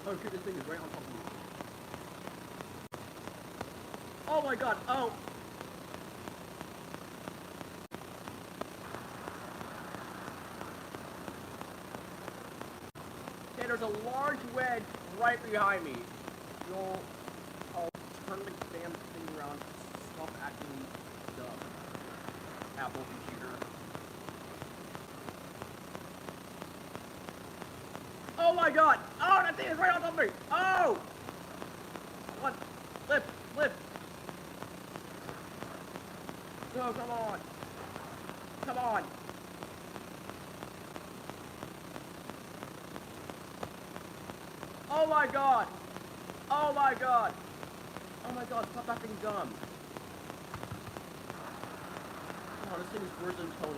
Oh shit, this thing is right on top of me. Oh my god, oh! Okay, there's a large wedge right behind me. You'll... I'll turn the damn thing around. Stop acting dumb. Apple computer. Oh my god! Oh, that thing is right on top of me! Oh! What? Lift! Lift! No, come on! Come on! Oh my god! Oh my god! Oh my god, stop acting dumb! Oh, this thing is worse than Tony.